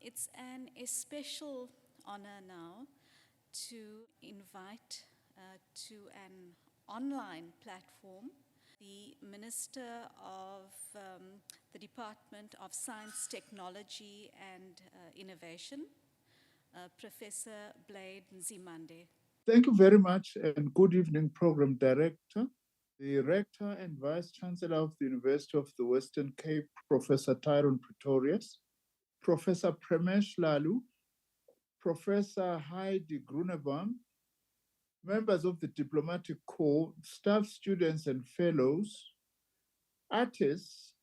It's an especial honor now to invite to an online platform the Minister of the Department of Science, Technology and Innovation, Professor Blade Nzimande. Thank you very much and good evening, Program Director, the Rector and Vice Chancellor of the University of the Western Cape, Professor Tyrone Pretorius, Professor Premesh Lalu, Professor Heidi Grunebaum, members of the Diplomatic Corps, staff, students, and fellows, artists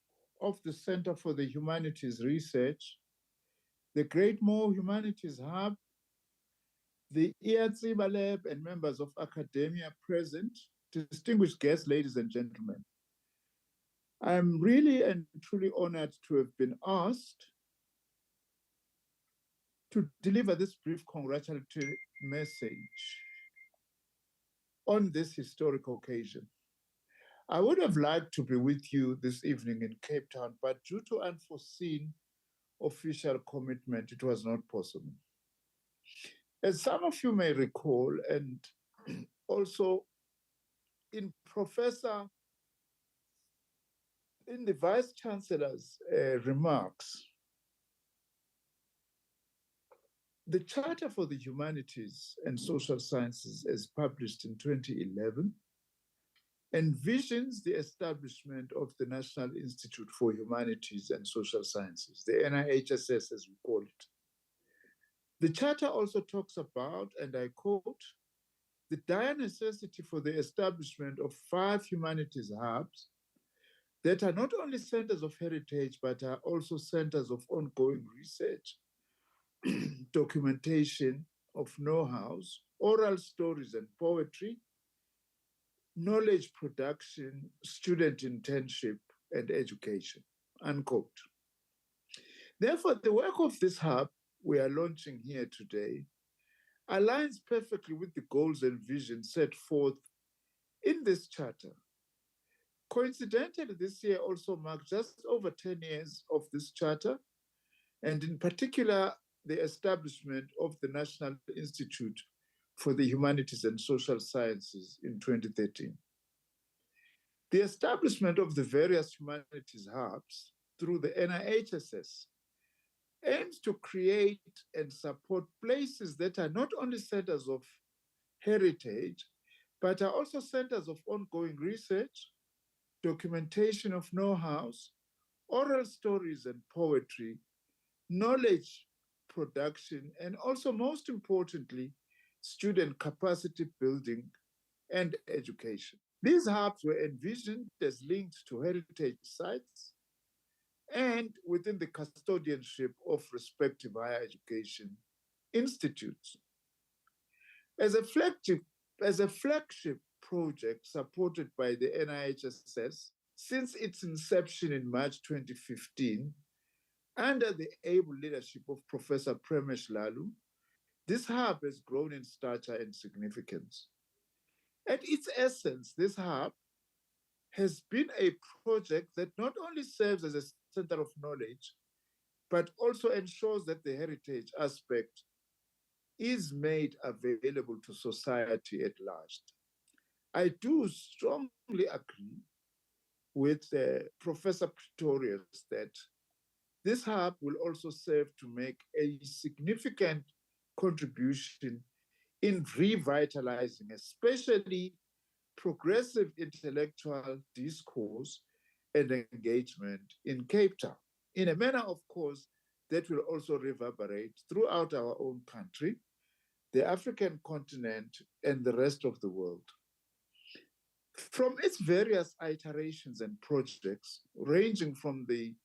of the Center for the Humanities Research, the Great Mole Humanities Hub, the Iyatsiba Lab, and members of academia present, distinguished guests, ladies and gentlemen. I'm really and truly honored to have been asked to deliver this brief congratulatory message on this historic occasion. I would have liked to be with you this evening in Cape Town, but due to unforeseen official commitment, it was not possible. As some of you may recall, and also in the Vice Chancellor's remarks, the Charter for the Humanities and Social Sciences, as published in 2011, envisions the establishment of the National Institute for Humanities and Social Sciences, the NIHSS as we call it. The Charter also talks about, and I quote, the dire necessity for the establishment of 5 humanities hubs that are not only centers of heritage, but are also centers of ongoing research, documentation of know-hows, oral stories and poetry, knowledge production, student internship, and education, unquote. Therefore, the work of this hub we are launching here today aligns perfectly with the goals and visions set forth in this charter. Coincidentally, this year also marks just over 10 years of this charter, and in particular, the establishment of the National Institute for the Humanities and Social Sciences in 2013. The establishment of the various humanities hubs through the NIHSS aims to create and support places that are not only centers of heritage, but are also centers of ongoing research, documentation of know-hows, oral stories and poetry, knowledge production, and also, most importantly, student capacity building and education. These hubs were envisioned as linked to heritage sites and within the custodianship of respective higher education institutes. As a flagship project supported by the NIHSS since its inception in March 2015, under the able leadership of Professor Premesh Lalu, this hub has grown in stature and significance. At its essence, this hub has been a project that not only serves as a center of knowledge, but also ensures that the heritage aspect is made available to society at large. I do strongly agree with Professor Pretorius that this hub will also serve to make a significant contribution in revitalizing, especially progressive intellectual discourse and engagement in Cape Town, in a manner, of course, that will also reverberate throughout our own country, the African continent, and the rest of the world. From its various iterations and projects, ranging from the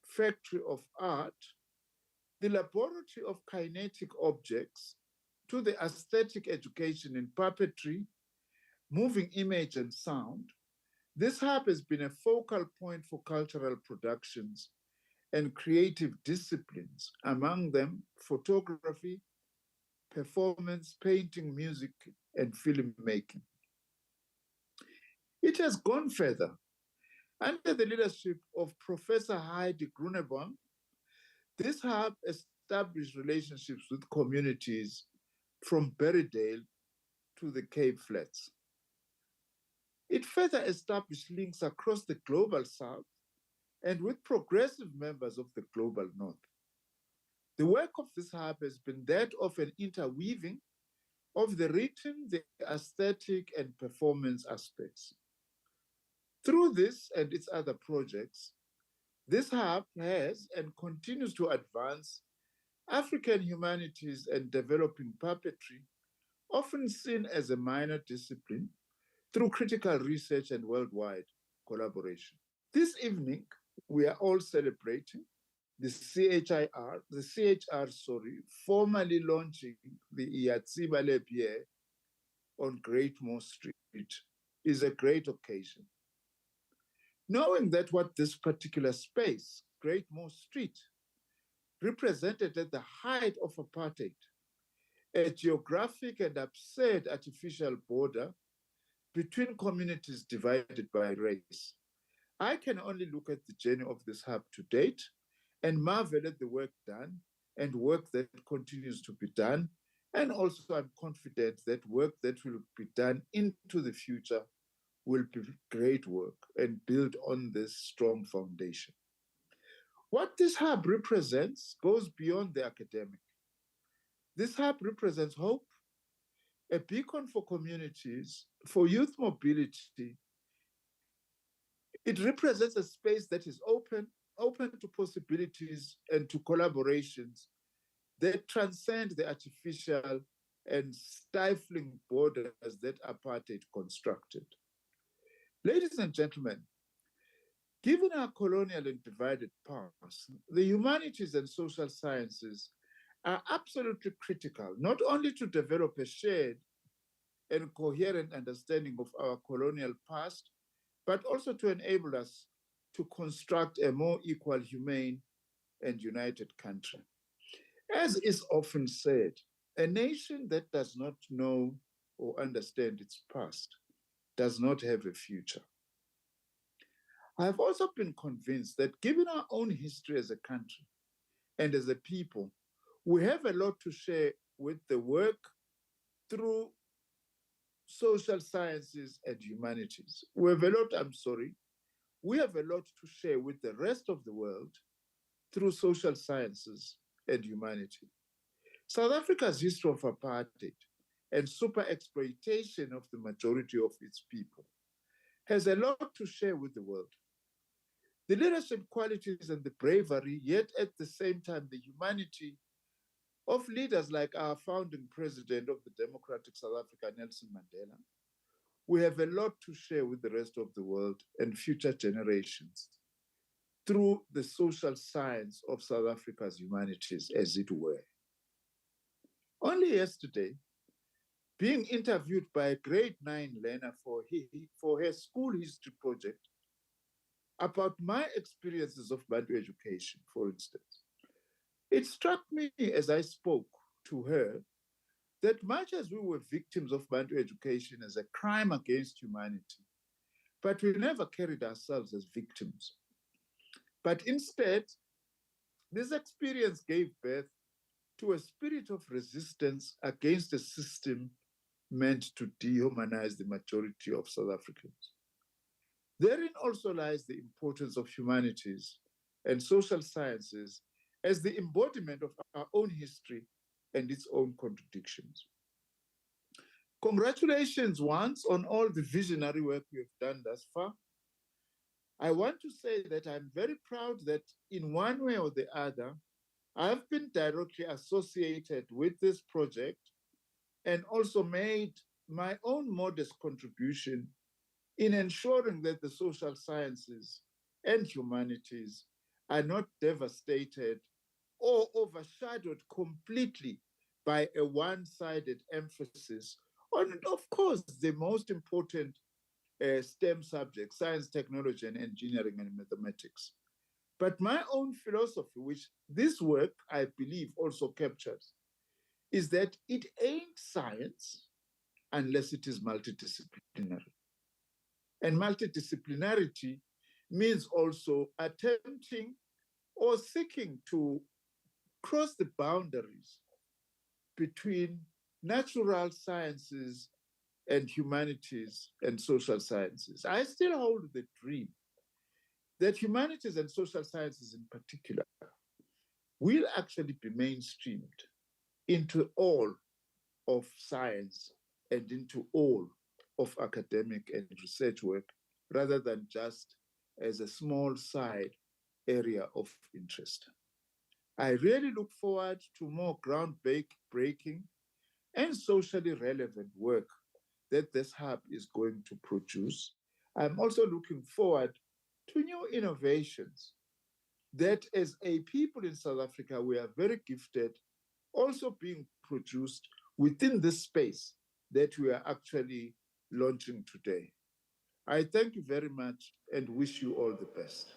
Factory of Art, the Laboratory of Kinetic Objects, to the aesthetic education in puppetry, moving image and sound, this hub has been a focal point for cultural productions and creative disciplines, among them photography, performance, painting, music, and filmmaking. It has gone further. Under the leadership of Professor Heidi Grunebaum, This hub established relationships with communities from Berrydale to the Cape Flats. It further established links across the global south and with progressive members of the global north. The work of this hub has been that of an interweaving of the written, the aesthetic, and performance aspects. Through this and its other projects, this hub has and continues to advance African humanities and developing puppetry, often seen as a minor discipline, through critical research and worldwide collaboration. This evening, we are all celebrating formally launching the Iyatsiba lab here on Great Moore Street is a great occasion. Knowing that what this particular space, Great Moore Street, represented at the height of apartheid, a geographic and absurd artificial border between communities divided by race, I can only look at the journey of this hub to date and marvel at the work done and work that continues to be done. And also I'm confident that work that will be done into the future will be great work and build on this strong foundation. What this hub represents goes beyond the academic. This hub represents hope, a beacon for communities, for youth mobility. It represents a space that is open to possibilities and to collaborations that transcend the artificial and stifling borders that apartheid constructed. Ladies and gentlemen, given our colonial and divided past, the humanities and social sciences are absolutely critical, not only to develop a shared and coherent understanding of our colonial past, but also to enable us to construct a more equal, humane, and united country. As is often said, a nation that does not know or understand its past does not have a future. I have also been convinced that given our own history as a country and as a people, we have a lot to share with the work through social sciences and humanities. We have a lot to share with the rest of the world through social sciences and humanity. South Africa's history of apartheid and super exploitation of the majority of its people has a lot to share with the world. The leadership qualities and the bravery, yet at the same time, the humanity of leaders like our founding president of the Democratic South Africa, Nelson Mandela, we have a lot to share with the rest of the world and future generations through the social science of South Africa's humanities, as it were. Only yesterday, being interviewed by a grade 9 learner for her school history project about my experiences of Bantu education, for instance, it struck me as I spoke to her that much as we were victims of Bantu education as a crime against humanity, but we never carried ourselves as victims. But instead, this experience gave birth to a spirit of resistance against a system meant to dehumanize the majority of South Africans. Therein also lies the importance of humanities and social sciences as the embodiment of our own history and its own contradictions. Congratulations once on all the visionary work we have done thus far. I want to say that I'm very proud that in one way or the other, I've been directly associated with this project and also made my own modest contribution in ensuring that the social sciences and humanities are not devastated or overshadowed completely by a one-sided emphasis on, of course, the most important STEM subjects, science, technology, and engineering and mathematics. But my own philosophy, which this work, I believe, also captures, is that it ain't science unless it is multidisciplinary. And multidisciplinarity means also attempting or seeking to cross the boundaries between natural sciences and humanities and social sciences. I still hold the dream that humanities and social sciences in particular will actually be mainstreamed into all of science and into all of academic and research work, rather than just as a small side area of interest. I really look forward to more groundbreaking and socially relevant work that this hub is going to produce. I'm also looking forward to new innovations that, as a people in South Africa, we are very gifted, also being produced within this space that we are actually launching today. I thank you very much and wish you all the best.